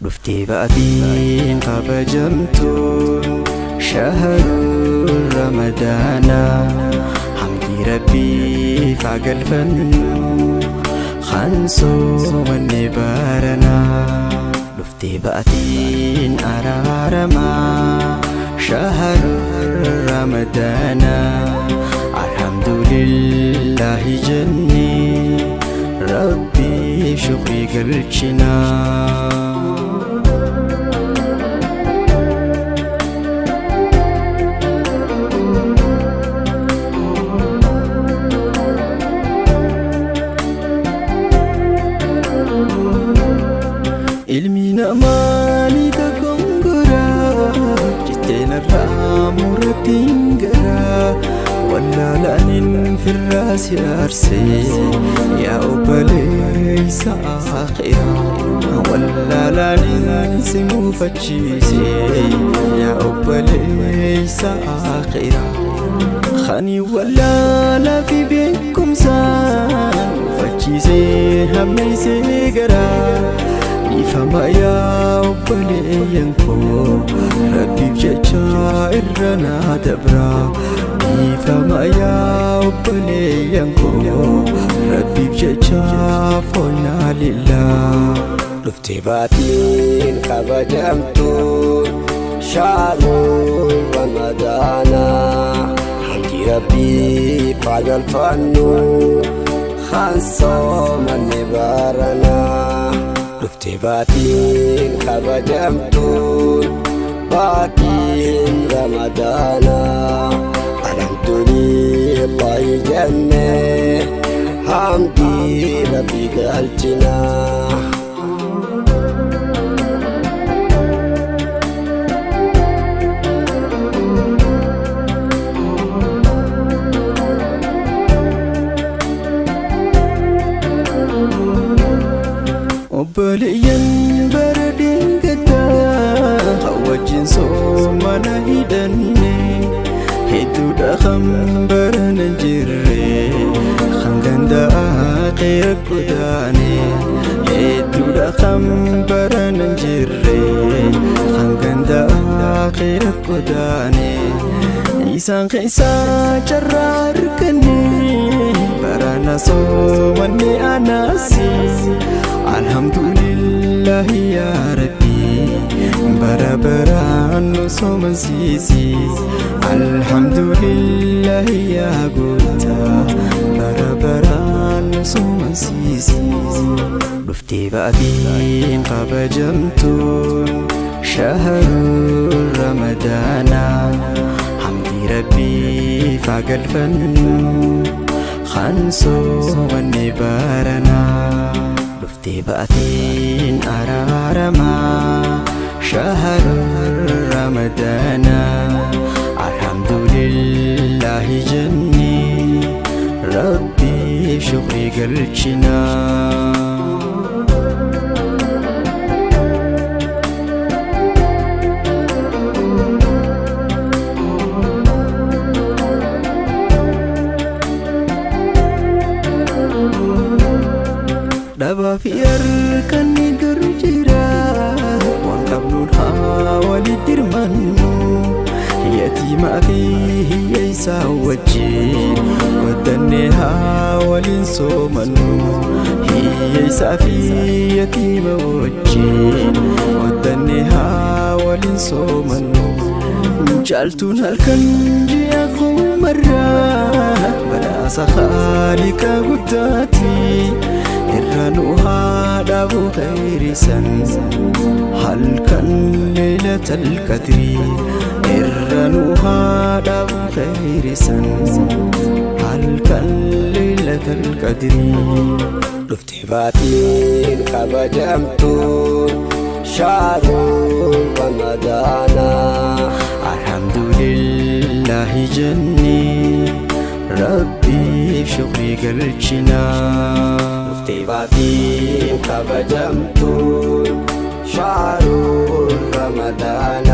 رفتي بأبين قبجمتون شهر رمضان حمدي ربي فعقل فنو خنسو من بارنا رفتي بأبين أرارما شهر رمضان الحمد لله جني ربي شكري قلتنا ilmina mani takongora jitena ramura tingara walla lanin firras yarse ya ubali saakhira walla lanin simu fachise ya ubali saakhira khani walla la fi bikum san fachise hamise gara فما يا وبلي ينكو ربي بججا إرنا دبرا فما يا وبلي ينكو ربي بججا فوينا لله رفتي باتين كبجمتون شعر رمضان حمدي ربي فعل الفنو خاصة من نبارنا رفتي باتين كبجمتون باتين رمضان الحمد لله جنة حمدي ربي قلتنا وبليا بردين قدا خوجين صومنا هيدني هيدو دخم برن جري خنغندا غير قداني هيدو دخم برن جري خنغندا غير قداني إيسان خيسا جرار كني برانا صومني أناسي الحمد لله يا ربي برابران نصوم سيسي الحمد لله يا قوتا برابران نصوم سيسي رفتي بأبين قبجمتون شهر رمضان حمدي ربي فعقل فنو خنسو ونبارنا رفتي بأتين أرارما شهر رمضان الحمد لله جني ربي شكري قلتنا دابا في أركاني درجرا وانقبلون حوالي درمانو يتيما فيه يساوجين ودني حوالي صومنو هي يسافي يتيما وجين ودني حوالي صومنو جالتون هالكنجي أخو مرة بلا سخالك قداتي إرنوها دابو خير سن هل كان ليلة القدر إرنوها دابو خير سن هل كان ليلة القدر رفتي باتين كبجمتون شهر رمضان الحمد لله جني ربي شكري قلتنا رفتي باتين كبجمتون شهر رمضان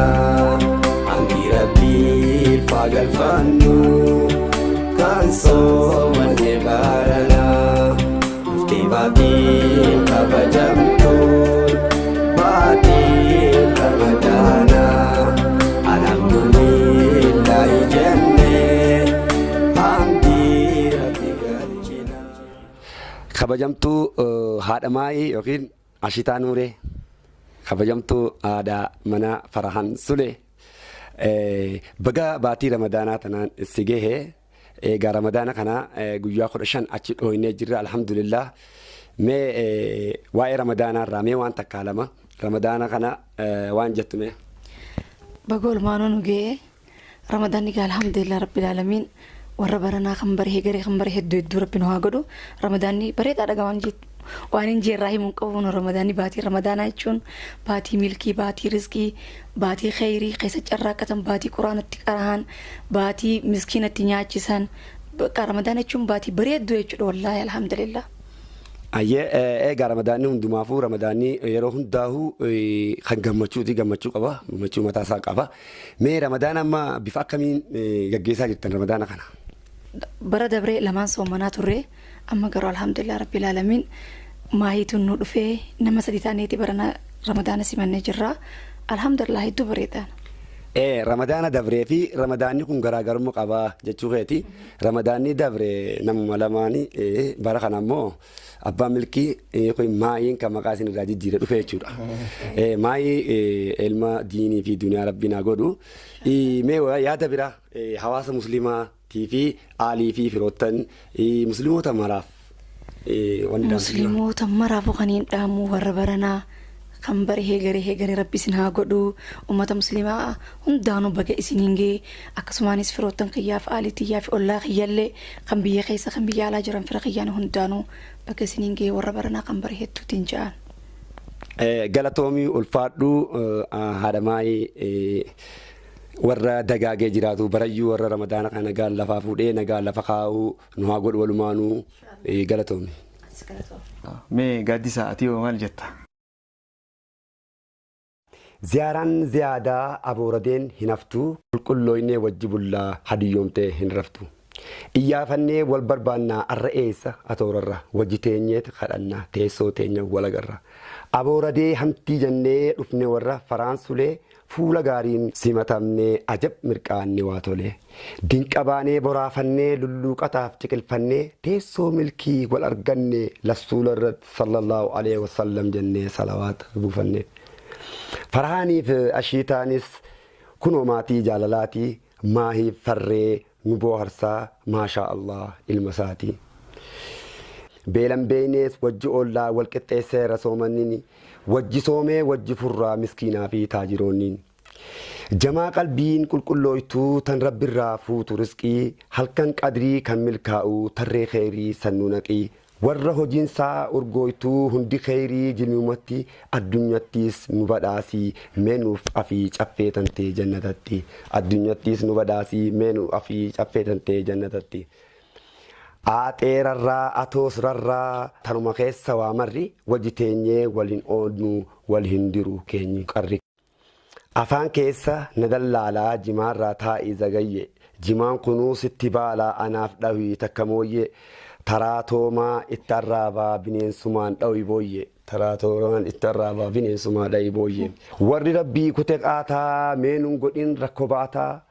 عندي ربي فاق الفنو كان صوم النبارنا رفتي باتين كبجمتون باتين kabajamtuu haadha maayii yookiin Ashitaa Nuuree, kabajamtuu aadaa mana Farahan Sulee, baga baatii ramadaanaa tanaan si gahee egaa ramadaana kana guyyaa 15 achi dhooynee jirra alhamdulillah. Mee waa'ee ramadaanaa irraa mee waan takkaa lama ramadaana kana waan jettume. Baga olmaanoo nu gahee ramadaanni gaa alhamdulillah rabbil aalamiin warra baranaa kan baree garee kan baree hedduu rabbi nu haa godhu. Ramadaanni bareedaadha gamaan jettu waan hin jeerraa himuun qabuun ramadaanni baatii ramadaanaa jechuun baatii milkii, baatii rizqii, baatii khayrii keessa carraaqqatan, baatii quraanatti qara'an, baatii miskiinatti nyaachisan. Bakka ramadaana jechuun baatii bareedduu jechuudha wallaahi alhamdulillah. Egaa ramadaanni hundumaafuu ramadaanni yeroo hundaa'uu kan gammachuuti, gammachuu qaba, gammachuu mataa isaa qaba. Mee ramadaana amma bifa akkamiin gaggeessaa jirtan ramadaana kana? Bara dabree lamaan soomanaa turre amma garuu alhamdulillah rabbil aalamiin maayiituun nu dhufee nama 3 taaneeti barana ramadaana simannee jirra alhamdulillah hedduu bareedaan. Ramadaana dabree fi ramadaanni kun garaagarummaa qaba jechuu keeti. Ramadaanni dabree namuma lamaanii bara kana ammoo abbaan milkii kun maayiin kan maqaa isin irraa jijjiiree dhufe jechuudha. Maayii ilma diinii fi duniyaa rabbiin haa godhu. Mee yaada biraa hawaasa musliimaa fi aalii fi firoottan musliimoota maraaf musliimoota maraaf kaniin dhaamu warra baranaa kan baree garee rabbi isin haa godhu. Ummata musliimaa hundaanuu baga isiniin gee akkasumaanis firoottan kiyyaaf aalii tiyyaaf ollaa kiyyallee kan biyya keessa kan biyya alaa jiran fira kiyyaan hundaanuu baga isiniin gee warra baranaa kan baree hedduutiin ja'an. Galatoomii ulfaadhuu haadha maayii warra dagaagee jiraatu barayyuu warra ramadaana kana nagaan lafaa fuudhee nagaan lafa kaa'uu nu haa godhu walumaanuu galatoomi. Mee gaaddisaa ati hoo maal jetta? Ziyaaraan ziyaadaa abooradeen hin haftu qulqullooynee wajji bullaa hadiyyoomtee hin raftu. Iyyaafannee wal barbaannaa arra eessa atoorarra wajji teenyeet kadhannaa teessoo teenya walagarra. Abooradee hamtii jennee dhufne warra Faraansulee fuula gaariin simatamnee ajab mirqaanne waa tolee. Dinqabaanee boraafannee lulluuqataaf ciqilfannee teessoo milkii wal arganne rasuularra sallallahu alaihi wasallam jennee salawaata buufannee. Farahaaniif Ashitaanis kunoo maatii jaalalaatii maahiif farree nu booharsaa maashaa Allah ilma isaatii. Beelan beeynees wajji ollaa wal qixxeessee rasoomanniin wajji soomee wajji furraa miskiinaa fi taajiroonniin. Jamaa qalbiin qulqullooytuu tan rabbirraa fuutu rizqii halkan qadrii kan milkaa'uu tarree khayrii sannuu naqii. Warra hojiinsaa urgooytuu hundi khayrii jilmumatti addunyattiis nu badhaasii meenuuf afii caffee tantee jannatatti. Addunyattiis nu badhaasii meenuuf afii caffee tantee jannatatti. Aaxeerarraa atoos rarraa tanuma keessa waa marri wajji teenyee waliin oolnu wal hin diru keenyi qarri. Afaan keessa na dallaalaa jimaarraa taa'ii zagayye jimaan kunuu sitti baalaa anaaf dhawii takka mooyyee. Taraatoomaa itti arraabaa bineensumaan dhawi booyyee. Taraatoomaan itti arraabaa bineensumaa dhawi booyyee. Warri rabbii kute qaataa meenuun godhin rakkoo baataa.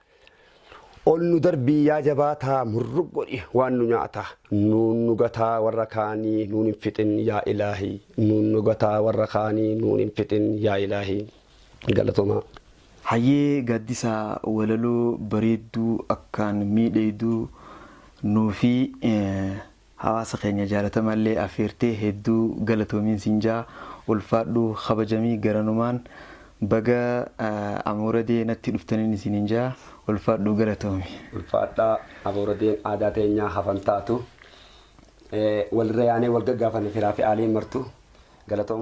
Ol nu darbii yaa jabaataa murrug godhi waan nu nyaata. Nuun nu gataa warra kaanii nuun hin fixin yaa ilaahii. Nuun nu gataa warra kaanii nuun hin fixin yaa ilaahii. Galatoomaa. Hayyee gaaddisaa walaloo bareedduu akkaan miidheyduu nuufi hawaasa keenya jaalatamallee affeertee hedduu galatoomiin sinjaa ulfaadhuu kabajamii garanumaan baga abooradee natti dhuftaniin isiniin jaa ulfaadhuu galatoomi. Ulfaadhaa abooradeen aadaa teenyaa hafan taatu walirra yaanee wal gaggaafanne firaa fi aaliin martu galatooma.